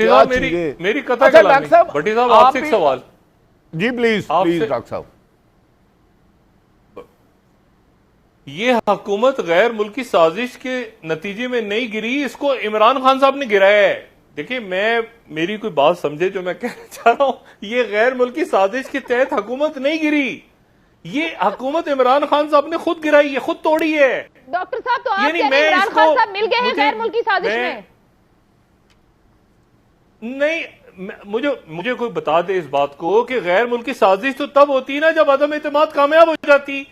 میری قطع کلامی بھٹی صاحب آپ سے ایک سوال جی پلیز ڈاکٹر صاحب. یہ حکومت غیر ملکی سازش کے نتیجے میں نہیں گری، اس کو عمران خان صاحب نے گرایا ہے. دیکھیں میری کوئی بات سمجھے جو میں کہنا چاہ رہا ہوں، یہ غیر ملکی سازش کے تحت حکومت نہیں گری، یہ حکومت عمران خان صاحب نے خود گرائی ہے، خود توڑی ہے. ڈاکٹر صاحب تو آپ کہہ رہے ہیں عمران خان صاحب مل گئے ہیں غیر ملکی سازش میں؟ نہیں، مجھے کوئی بتا دے اس بات کو کہ غیر ملکی سازش تو تب ہوتی نا جب عدم اعتماد کامیاب ہو جاتی،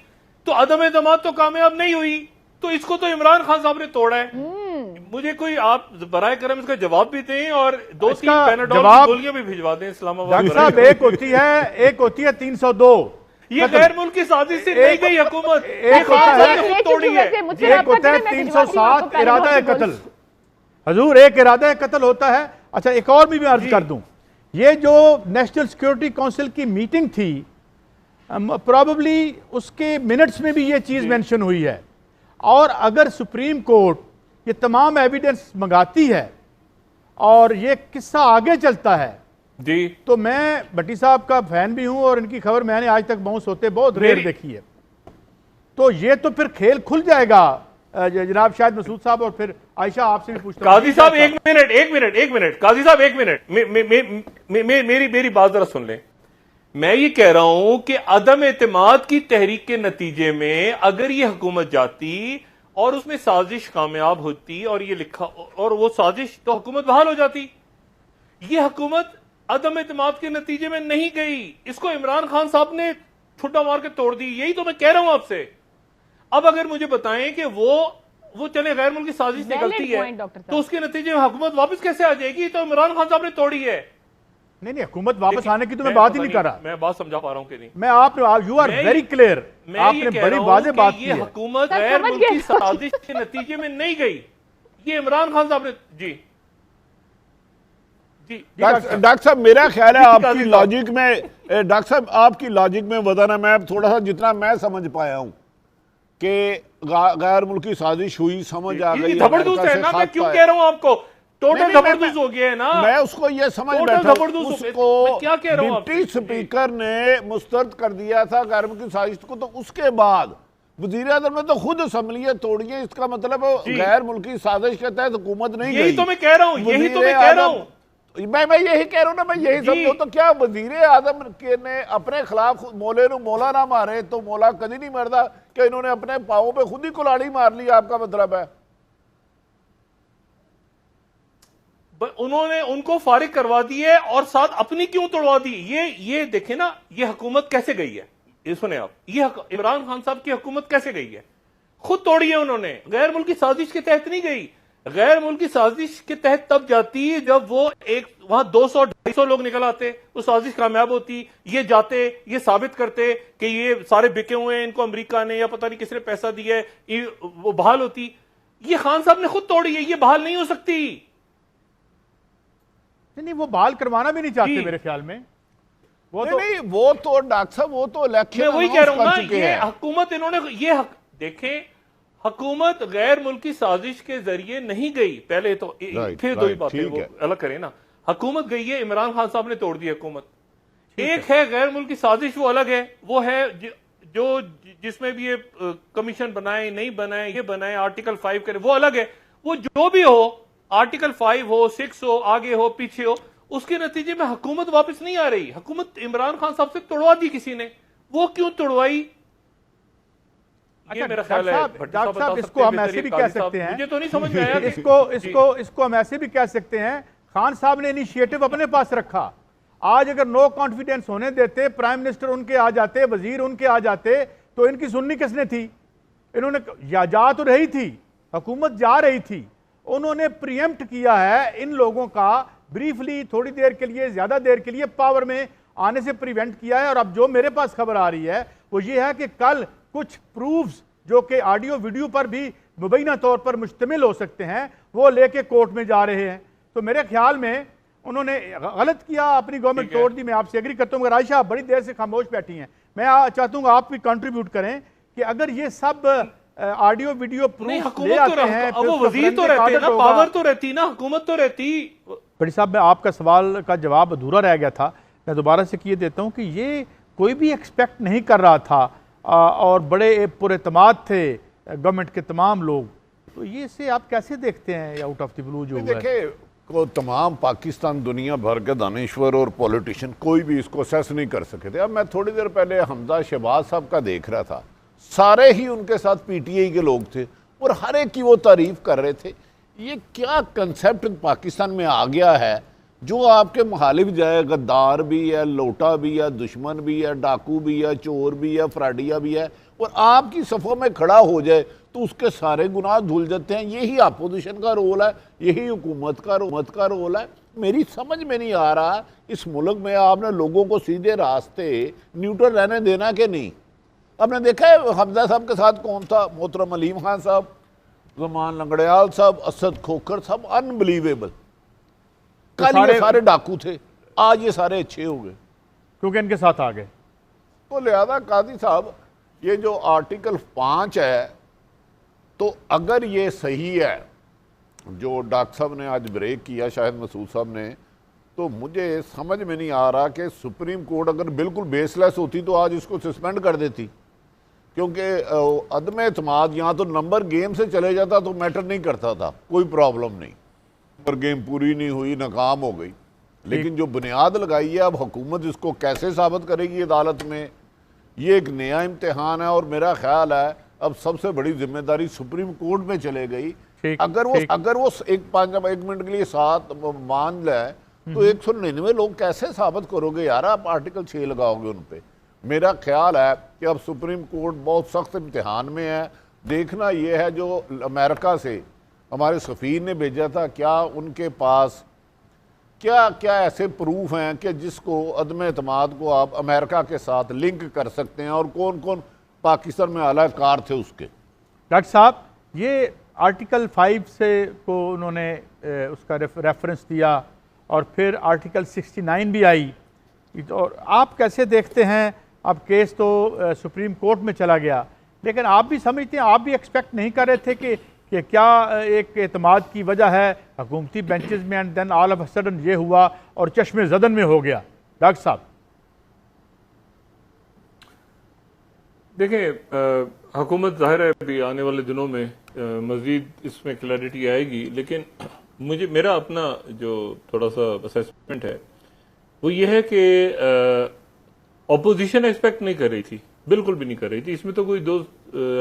تو عدم اعتماد تو کامیاب نہیں ہوئی، تو اس کو تو عمران خان صاحب نے توڑا ہے. مجھے کوئی آپ برائے کرم اس کا جواب بھی دیں اور 2-3 پیناڈول کی گولیاں بھی بھجوا دیں اسلام آباد. ڈاکٹر صاحب ایک ہوتی ہے 302، یہ غیر ملکی سازش سے نہیں گئی حکومت، ایک ہوتا ہے 307 ارادہ قتل. حضور ایک ارادہ قتل ہوتا ہے. اچھا ایک اور بھی میں عرض کر دوں، یہ جو نیشنل سیکیورٹی کونسل کی میٹنگ تھی، پرابیبلی اس کے منٹس میں بھی یہ چیز مینشن ہوئی ہے، اور اگر سپریم کورٹ یہ تمام ایویڈنس منگاتی ہے اور یہ قصہ آگے چلتا ہے جی تو میں بھٹی صاحب کا فین بھی ہوں، اور ان کی خبر میں نے آج تک باؤنس ہوتے بہت ریئر دیکھی ہے، تو یہ تو پھر کھیل کھل جائے گا جناب شاہد مسعود صاحب. اور پھر عائشہ آپ سے بھی پوچھتا ہوں. قاضی صاحب ایک منٹ قاضی صاحب ایک منٹ، میری بات ذرا سن لیں. میں یہ کہہ رہا ہوں کہ عدم اعتماد کی تحریک کے نتیجے میں اگر یہ حکومت جاتی اور اس میں سازش کامیاب ہوتی اور یہ لکھا اور وہ سازش، تو حکومت بحال ہو جاتی. یہ حکومت عدم اعتماد کے نتیجے میں نہیں گئی، اس کو عمران خان صاحب نے ٹھڈا مار کے توڑ دی. یہی تو میں کہہ رہا ہوں آپ سے. اب اگر مجھے بتائیں کہ وہ چلے غیر ملکی سازش نکلتی ہے تو اس کے نتیجے میں حکومت واپس کیسے آ جائے گی؟ تو عمران خان صاحب نے توڑی ہے. نہیں حکومت واپس آنے کی تو میں بات ہی نہیں کر رہا. میں بات سمجھا پا رہا ہوں کہ نہیں؟ میں یو آر ویری کلیئر، آپ نے بڑی واضح بات کی ہے. یہ حکومت غیر ملکی سازش کے نتیجے میں نہیں گئی، یہ عمران خان صاحب نے جی ڈاکٹر صاحب میرا خیال ہے آپ کی لاجک میں، ڈاکٹر صاحب آپ کی لاجک میں وزن ہے، میں تھوڑا سا جتنا میں سمجھ پایا ہوں کہ غیر ملکی سازش ہوئی، سمجھ آ گئی. زبردست ہے نا، میں کیوں کہہ رہا ہوں آپ کو ٹوٹل زبردست ہو گیا ہے نا. میں اس کو یہ سمجھ بیٹھا ہوں، اس کو ڈپٹی سپیکر نے مسترد کر دیا تھا غیر ملکی سازش کو، تو اس کے بعد وزیر اعظم نے تو خود اسمبلیاں توڑی ہیں. اس کا مطلب غیر ملکی سازش کے تحت حکومت نہیں گئی. یہی تو میں کہہ رہا ہوں، یہی تو میں کہہ رہا ہوں. میں یہی کہہ رہا ہوں نا، میں یہی سمجھوں. تو کیا وزیر اعظم نے اپنے خلاف مولے نو مولا نہ مارے تو مولا کدی نہیں مردا، کہ انہوں نے اپنے پاؤں پہ خود ہی کلاڑی مار لی، آپ کا مطلب ہے؟ انہوں نے ان کو فارغ کروا دی ہے اور ساتھ اپنی کیوں توڑوا دی؟ یہ دیکھیں نا، یہ حکومت کیسے گئی ہے، یہ سنیں آپ، یہ عمران خان صاحب کی حکومت کیسے گئی ہے؟ خود توڑی ہے انہوں نے، غیر ملکی سازش کے تحت نہیں گئی. غیر ملکی سازش کے تحت تب جاتی جب وہ وہاں 200-250 لوگ نکل آتے، وہ سازش کامیاب ہوتی. یہ جاتے، یہ ثابت کرتے کہ یہ سارے بکے ہوئے ہیں، ان کو امریکہ نے یا پتہ نہیں کس نے پیسہ دیا ہے، وہ بحال ہوتی. یہ خان صاحب نے خود توڑی ہے، یہ بحال نہیں ہو سکتی. نہیں وہ بحال کروانا بھی نہیں چاہتے میرے خیال میں. وہ تو ڈاکٹر صاحب وہ تو الیکشن میں وہی کہہ رہا ہوں نا، یہ حکومت انہوں نے دیکھیں، حکومت غیر ملکی سازش کے ذریعے نہیں گئی. پہلے تو پھر دو ہی باتیں وہ الگ کریں نا. حکومت گئی ہے، عمران خان صاحب نے توڑ دی حکومت. ایک ہے غیر ملکی سازش، وہ الگ ہے، وہ ہے جو جس میں بھی یہ کمیشن بنائے نہیں بنائے، یہ بنائے آرٹیکل 5 کرے، وہ الگ ہے. وہ جو بھی ہو، آرٹیکل 5 ہو، 6 ہو، آگے ہو پیچھے ہو، اس کے نتیجے میں حکومت واپس نہیں آ رہی. حکومت عمران خان صاحب سے توڑوا دی کسی نے. وہ کیوں توڑوائی؟ ڈاکٹر صاحب اس کو ہم ایسے بھی کہہ سکتے ہیں، مجھے تو نہیں سمجھ میں آیا. اس کو ہم ایسے بھی کہہ سکتے ہیں، خان صاحب نے انیشیٹو اپنے پاس رکھا. آج اگر نو کانفیڈنس ہونے دیتے، پرائم منسٹر ان کے آ جاتے، وزیر ان کے آ جاتے، تو ان کی سننی کس نے تھی؟ انہوں نے جا تو رہی تھی، حکومت جا رہی تھی، انہوں نے پریمپٹ کیا ہے ان لوگوں کا، بریفلی تھوڑی دیر کے لیے، زیادہ دیر کے لیے پاور میں آنے سے پریونٹ کیا ہے. اور اب جو میرے پاس خبر آ رہی ہے وہ یہ ہے کہ کل کچھ پروفز جو کہ آڈیو ویڈیو پر بھی مبینہ طور پر مشتمل ہو سکتے ہیں، وہ لے کے کورٹ میں جا رہے ہیں. تو میرے خیال میں انہوں نے غلط کیا، اپنی گورنمنٹ توڑ دی. میں آپ سے ایگری کرتا ہوں. اگر عائشہ آپ بڑی دیر سے خاموش بیٹھی ہیں، میں چاہتا ہوں آپ بھی کنٹریبیوٹ کریں کہ اگر یہ سب آڈیو ویڈیو پروف لے آتے ہیں، وہ وزیر تو رہتے نا، پاور تو رہتی نا، حکومت تو رہتی. بڑی صاحب میں آپ کا سوال کا جواب ادھورا رہ گیا تھا، میں دوبارہ سے کیے دیتا ہوں کہ یہ کوئی بھی ایکسپیکٹ نہیں کر رہا تھا اور بڑے پر اعتماد تھے گورنمنٹ کے تمام لوگ، تو یہ سے آپ کیسے دیکھتے ہیں آؤٹ آف دی بلو جو ہوا ہے؟ دیکھیں کو تمام پاکستان دنیا بھر کے دانشور اور پولیٹیشین کوئی بھی اس کو اسیس نہیں کر سکے تھے. اب میں تھوڑی دیر پہلے حمزہ شہباز صاحب کا دیکھ رہا تھا، سارے ہی ان کے ساتھ پی ٹی آئی کے لوگ تھے اور ہر ایک کی وہ تعریف کر رہے تھے. یہ کیا کنسیپٹ پاکستان میں آ گیا ہے جو آپ کے مخالف جائے، غدار بھی ہے، لوٹا بھی ہے، دشمن بھی ہے، ڈاکو بھی ہے، چور بھی ہے، فراڈیا بھی ہے، اور آپ کی صفوں میں کھڑا ہو جائے تو اس کے سارے گناہ دھل جاتے ہیں. یہی اپوزیشن کا رول ہے، یہی حکومت کا رول ہے. میری سمجھ میں نہیں آ رہا اس ملک میں آپ نے لوگوں کو سیدھے راستے نیوٹرل رہنے دینا کہ نہیں. آپ نے دیکھا ہے حمزہ صاحب کے ساتھ کون تھا؟ محترم علیم خان صاحب، زمان لنگڑیال صاحب، اسد کھوکھر صاحب، انبلیویبل. کل یہ سارے ڈاکو تھے، آج یہ سارے اچھے ہو گئے کیونکہ ان کے ساتھ آ گئے. تو لہذا قاضی صاحب یہ جو آرٹیکل 5 ہے، تو اگر یہ صحیح ہے جو ڈاکٹر صاحب نے آج بریک کیا، شاہد مسعود صاحب نے، تو مجھے سمجھ میں نہیں آ رہا کہ سپریم کورٹ اگر بالکل بیس لیس ہوتی تو آج اس کو سسپینڈ کر دیتی، کیونکہ عدم اعتماد یہاں تو نمبر گیم سے چلے جاتا تو میٹر نہیں کرتا تھا، کوئی پرابلم نہیں، نمبر گیم پوری نہیں ہوئی، ناکام ہو گئی. لیکن جو بنیاد لگائی ہے اب حکومت اس کو کیسے ثابت کرے گی عدالت میں، یہ ایک نیا امتحان ہے. اور میرا خیال ہے اب سب سے بڑی ذمہ داری سپریم کورٹ میں چلے گئی. اگر وہ ایک منٹ کے لیے ساتھ مان لے تو 199 لوگ کیسے ثابت کرو گے یار؟ آپ آرٹیکل 6 لگاؤ گے ان پہ. میرا خیال ہے کہ اب سپریم کورٹ بہت سخت امتحان میں ہے. دیکھنا یہ ہے جو امریکہ سے ہمارے سفیر نے بھیجا تھا، کیا ان کے پاس کیا ایسے پروف ہیں کہ جس کو عدم اعتماد کو آپ امریکہ کے ساتھ لنک کر سکتے ہیں، اور کون کون پاکستان میں اعلی کار تھے اس کے. ڈاکٹر صاحب یہ آرٹیکل 5 سے کو انہوں نے اس کا ریفرنس دیا اور پھر آرٹیکل 69 بھی آئی، اور آپ کیسے دیکھتے ہیں؟ اب کیس تو سپریم کورٹ میں چلا گیا، لیکن آپ بھی سمجھتے ہیں، آپ بھی ایکسپیکٹ نہیں کر رہے تھے کہ کیا ایک اعتماد کی وجہ ہے حکومتی بینچز میں، and then all of a sudden یہ ہوا اور چشم زدن میں ہو گیا؟ ڈاکٹر صاحب دیکھیں، حکومت ظاہر ہے ابھی آنے والے دنوں میں مزید اس میں کلیئرٹی آئے گی، لیکن میرا اپنا جو تھوڑا سا اسیسمنٹ ہے وہ یہ ہے کہ اپوزیشن ایکسپیکٹ نہیں کر رہی تھی، بالکل بھی نہیں کر رہی تھی. اس میں تو کوئی دو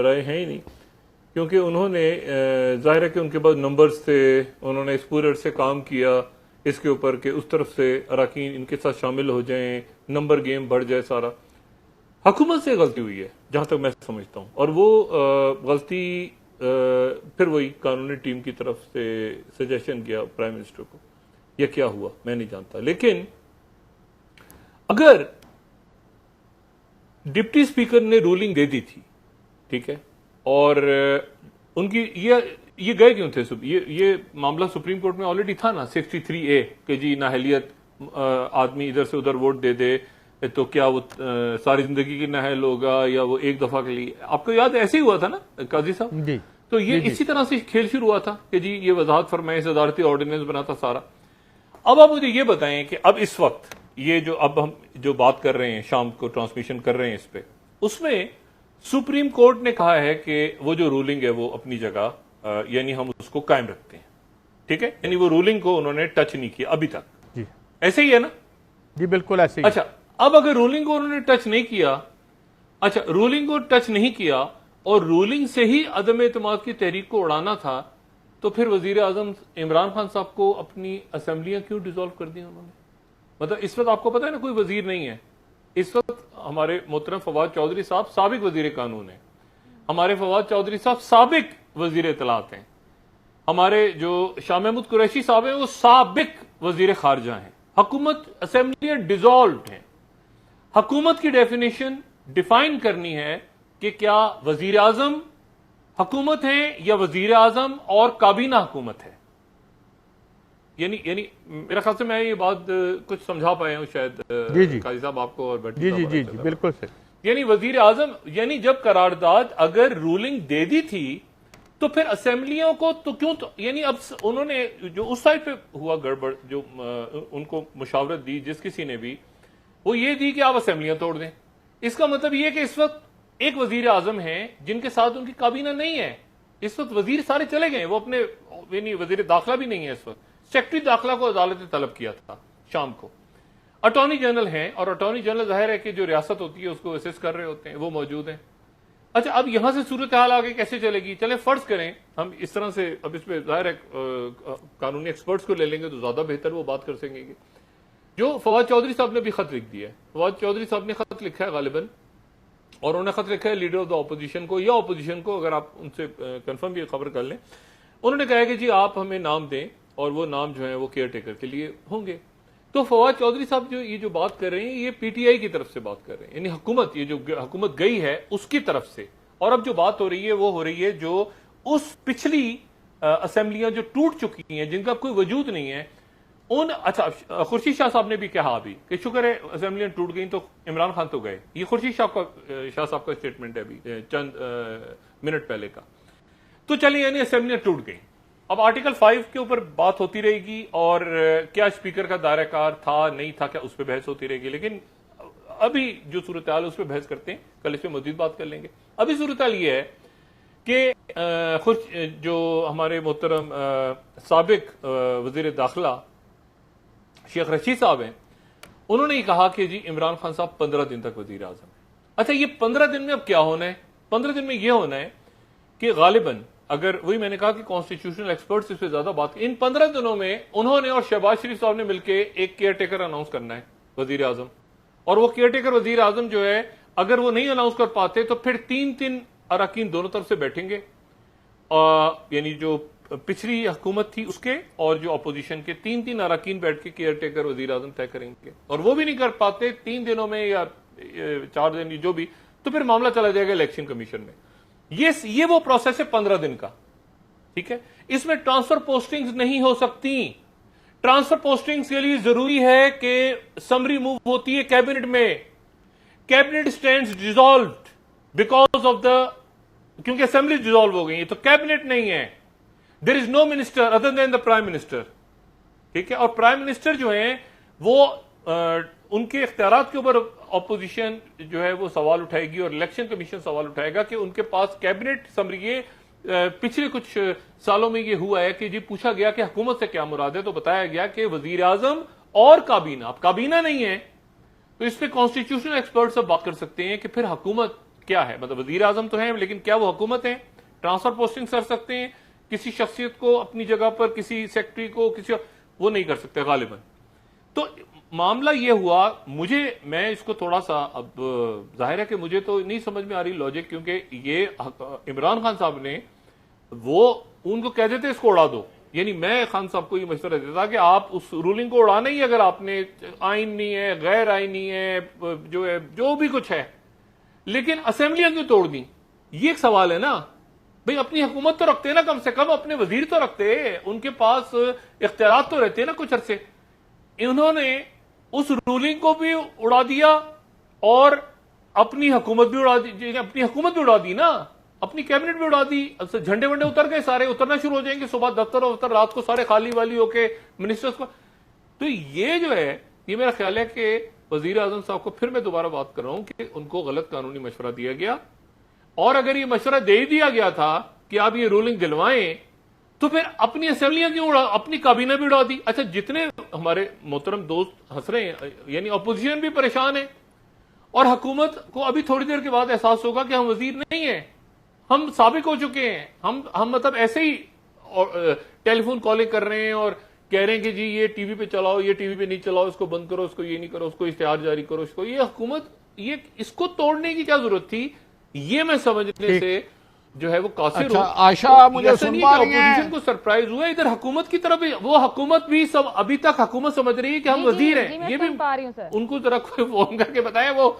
رائے ہیں ہی نہیں، کیونکہ انہوں نے ظاہر ہے کہ ان کے پاس نمبرز تھے، انہوں نے اس پورے سے کام کیا اس کے اوپر کہ اس طرف سے اراکین ان کے ساتھ شامل ہو جائیں، نمبر گیم بڑھ جائے سارا. حکومت سے غلطی ہوئی ہے جہاں تک میں سمجھتا ہوں، اور وہ غلطی پھر وہی قانونی ٹیم کی طرف سے سجیشن کیا پرائم منسٹر کو. یہ کیا ہوا میں نہیں جانتا، لیکن اگر ڈپٹی اسپیکر نے رولنگ دے دی تھی، ٹھیک ہے، اور ان کی یہ گئے کیوں تھے؟ یہ معاملہ سپریم کورٹ میں آلریڈی تھا نا، 63A کہ جی نااہلیت آدمی ادھر سے ادھر ووٹ دے دے تو کیا وہ ساری زندگی کی نااہل ہوگا یا وہ ایک دفعہ کے لیے؟ آپ کو یاد ایسے ہی ہوا تھا نا قاضی صاحب جی. تو یہ اسی طرح سے کھیل شروع ہوا تھا کہ جی یہ وضاحت فرمائے، صدارتی آرڈیننس بنا تھا سارا. اب آپ مجھے یہ بتائیں کہ اب اس وقت یہ جو اب ہم جو بات کر رہے ہیں، شام کو ٹرانسمیشن کر رہے ہیں اس پہ، اس میں سپریم کورٹ نے کہا ہے کہ وہ جو رولنگ ہے وہ اپنی جگہ، یعنی ہم اس کو قائم رکھتے ہیں، ٹھیک ہے، یعنی وہ رولنگ کو انہوں نے ٹچ نہیں کیا ابھی تک جی. ایسے ہی ہے نا جی؟ بالکل ایسے ہی. اچھا، اب اگر رولنگ کو انہوں نے ٹچ نہیں کیا، اچھا رولنگ کو ٹچ نہیں کیا اور رولنگ سے ہی عدم اعتماد کی تحریک کو اڑانا تھا، تو پھر وزیر اعظم عمران خان صاحب کو اپنی اسمبلیاں کیوں ڈیزالو کر دی انہوں نے؟ مطلب اس وقت آپ کو پتا ہے نا کوئی وزیر نہیں ہے اس وقت. ہمارے محترم فواد چودھری صاحب سابق وزیر قانون ہیں، ہمارے فواد چودھری صاحب سابق وزیر اطلاعات ہیں، ہمارے جو شاہ محمود قریشی صاحب ہیں وہ سابق وزیر خارجہ ہیں. حکومت اسمبلیاں ڈیزالوڈ ہیں. حکومت کی ڈیفینیشن ڈیفائن کرنی ہے کہ کیا وزیر اعظم حکومت ہے یا وزیر اعظم اور کابینہ حکومت ہے. یعنی میرا خیال سے میں یہ بات کچھ سمجھا پائے ہوں شاید قاضی صاحب آپ کو اور بھٹی صاحب. جی بالکل صحیح. یعنی وزیر اعظم، یعنی جب قرارداد اگر رولنگ دے دی تھی تو پھر اسمبلیوں کو تو کیوں یعنی اب انہوں نے جو اس سائڈ پہ ہوا گڑبڑ جو ان کو مشاورت دی جس کسی نے بھی وہ یہ دی کہ آپ اسمبلیاں توڑ دیں. اس کا مطلب یہ کہ اس وقت ایک وزیر اعظم ہیں جن کے ساتھ ان کی کابینہ نہیں ہے. اس وقت وزیر سارے چلے گئے, وہ اپنے یعنی وزیر داخلہ بھی نہیں ہے اس وقت. سیکرٹری داخلہ کو عدالت نے طلب کیا تھا شام کو. اٹارنی جنرل ہیں اور اٹارنی جنرل ظاہر ہے کہ جو ریاست ہوتی ہے اس کو اسسٹ کر رہے ہوتے ہیں, وہ موجود ہیں. اچھا اب یہاں سے صورتحال آگے کیسے چلے گی؟ چلیں فرض کریں ہم اس طرح سے, اب اس پہ ظاہر ہے قانونی ایکسپرٹس کو لے لیں گے تو زیادہ بہتر وہ بات کر سکیں گے. جو فواد چودھری صاحب نے بھی خط لکھ دیا ہے, فواد چودھری صاحب نے خط لکھا ہے غالباً, اور انہوں نے خط لکھا ہے لیڈر آف دا اپوزیشن کو یا اپوزیشن کو, اگر آپ ان سے کنفرم بھی خبر کر لیں. انہوں نے کہا ہے کہ جی آپ ہمیں نام دیں اور وہ نام جو ہیں وہ کیئر ٹیکر کے لیے ہوں گے. تو فواد چودھری صاحب جو یہ جو بات کر رہے ہیں یہ پی ٹی آئی کی طرف سے بات کر رہے ہیں, یعنی حکومت, یہ جو حکومت گئی ہے اس کی طرف سے. اور اب جو بات ہو رہی ہے وہ ہو رہی ہے جو اس پچھلی اسمبلیاں جو ٹوٹ چکی ہیں جن کا کوئی وجود نہیں ہے ان. اچھا خورشید شاہ صاحب نے بھی کہا ابھی کہ شکر ہے اسمبلیاں ٹوٹ گئیں تو عمران خان تو گئے. یہ خورشید شاہ صاحب کا اسٹیٹمنٹ ہے ابھی چند منٹ پہلے کا. تو چلیں یعنی اسمبلیاں ٹوٹ گئیں. اب آرٹیکل 5 کے اوپر بات ہوتی رہے گی اور کیا اسپیکر کا دائرہ کار تھا نہیں تھا, کیا اس پہ بحث ہوتی رہے گی. لیکن ابھی جو صورتحال ہے اس پہ بحث کرتے ہیں, کل اس پہ مزید بات کر لیں گے. ابھی صورتحال یہ ہے کہ جو ہمارے محترم سابق وزیر داخلہ شیخ رشید صاحب ہیں, انہوں نے یہ کہا کہ جی عمران خان صاحب 15 دن تک وزیر اعظم ہیں. اچھا یہ 15 دن میں اب کیا ہونا ہے؟ 15 دن میں یہ ہونا ہے کہ غالباً اگر وہی میں نے کہا کہ کانسٹیٹیوشنل ایکسپرٹس اس پہ زیادہ بات, ان 15 دنوں میں انہوں نے اور شہباز شریف صاحب نے مل کے ایک کیئر ٹیکر اناؤنس کرنا ہے وزیر اعظم. اور وہ کیئر ٹیکر وزیر اعظم جو ہے اگر وہ نہیں اناؤنس کر پاتے تو پھر 3 اراکین دونوں طرف سے بیٹھیں گے, یعنی جو پچھلی حکومت تھی اس کے اور جو اپوزیشن کے 3 اراکین بیٹھ کے کیئر ٹیکر وزیر اعظم طے کریں گے. اور وہ بھی نہیں کر پاتے 3 دنوں میں یا 4 دن جو بھی, تو پھر معاملہ چلا جائے گا الیکشن کمیشن میں. یہ وہ پروسیس ہے 15 دن کا. ٹھیک ہے, اس میں ٹرانسفر پوسٹنگز نہیں ہو سکتی. ٹرانسفر پوسٹنگز کے لیے ضروری ہے کہ سمری موو ہوتی ہے کیبنٹ میں. Cabinet stands dissolved because of the, کیونکہ اسمبلی ڈیزالو ہو گئی ہے تو کیبنٹ نہیں ہے. There is no minister other than the prime minister. ٹھیک ہے, اور پرائم منسٹر جو ہیں وہ ان کے اختیارات کے اوپر اپوزیشن جو ہے وہ سوال اٹھائے گی اور الیکشن کمیشن سوال اٹھائے گا کہ ان کے پاس کیبنٹ سمری. پچھلے کچھ سالوں میں یہ ہوا ہے کہ جی پوچھا گیا کہ حکومت سے کیا مراد ہے, تو بتایا گیا کہ وزیر اعظم اور کابینہ. اب کابینہ نہیں ہے تو اس پہ کانسٹیٹیوشنل ایکسپرٹ سب بات کر سکتے ہیں کہ پھر حکومت کیا ہے. مطلب وزیر اعظم تو ہیں لیکن کیا وہ حکومت ہے؟ ٹرانسفر پوسٹنگ کر سکتے ہیں کسی شخصیت کو اپنی جگہ پر, کسی سیکٹری کو, کسی وہ نہیں کر سکتے غالباً. تو معاملہ یہ ہوا, میں اس کو تھوڑا سا, اب ظاہر ہے کہ مجھے تو نہیں سمجھ میں آ رہی لاجک, کیونکہ یہ عمران خان صاحب نے وہ ان کو کہہ دیتے اس کو اڑا دو. یعنی میں خان صاحب کو یہ مشورہ دیتا کہ آپ اس رولنگ کو اڑانا ہی, اگر آپ نے آئین نہیں ہے, غیر آئینی ہے, جو بھی کچھ ہے, لیکن اسمبلیاں کیوں توڑ دیں؟ یہ ایک سوال ہے نا بھئی. اپنی حکومت تو رکھتے نا, کم سے کم اپنے وزیر تو رکھتے, ان کے پاس اختیارات تو رہتے نا کچھ عرصے. انہوں نے اس رولنگ کو بھی اڑا دیا اور اپنی حکومت بھی اڑا دی نا, اپنی کیبنٹ بھی اڑا دی. جھنڈے ونڈے اتر گئے, سارے اترنا شروع ہو جائیں گے صبح دفتر رات کو سارے خالی والی ہو کے منسٹرز کو. تو یہ جو ہے, یہ میرا خیال ہے کہ وزیر اعظم صاحب کو پھر میں دوبارہ بات کر رہا ہوں کہ ان کو غلط قانونی مشورہ دیا گیا. اور اگر یہ مشورہ دے دیا گیا تھا کہ آپ یہ رولنگ دلوائیں تو پھر اپنی اسمبلیاں کیوں اڑا, اپنی کابینہ بھی اڑا دی. اچھا جتنے ہمارے محترم دوست ہنس رہے ہیں, یعنی اپوزیشن بھی پریشان ہے اور حکومت کو ابھی تھوڑی دیر کے بعد احساس ہوگا کہ ہم وزیر نہیں ہیں, ہم سابق ہو چکے ہیں. ہم مطلب ایسے ہی ٹیلی فون کالنگ کر رہے ہیں اور کہہ رہے ہیں کہ جی یہ ٹی وی پہ چلاؤ, یہ ٹی وی پہ نہیں چلاؤ, اس کو بند کرو, اس کو یہ نہیں کرو, اس کو اشتہار جاری کرو, اس کو. یہ حکومت, یہ اس کو توڑنے کی کیا ضرورت تھی؟ یہ میں سمجھنے سے جو ہے وہ قاصر ہوں. عائشہ مجھے سن پا رہی ہیں؟ اپوزیشن کو سرپرائز ہوا ادھر حکومت کی طرف, وہ حکومت بھی ابھی تک حکومت سمجھ رہی ہے کہ ہم وزیر ہیں. یہ بھی ان کو ذرا کوئی فون کر کے بتائیں, وہ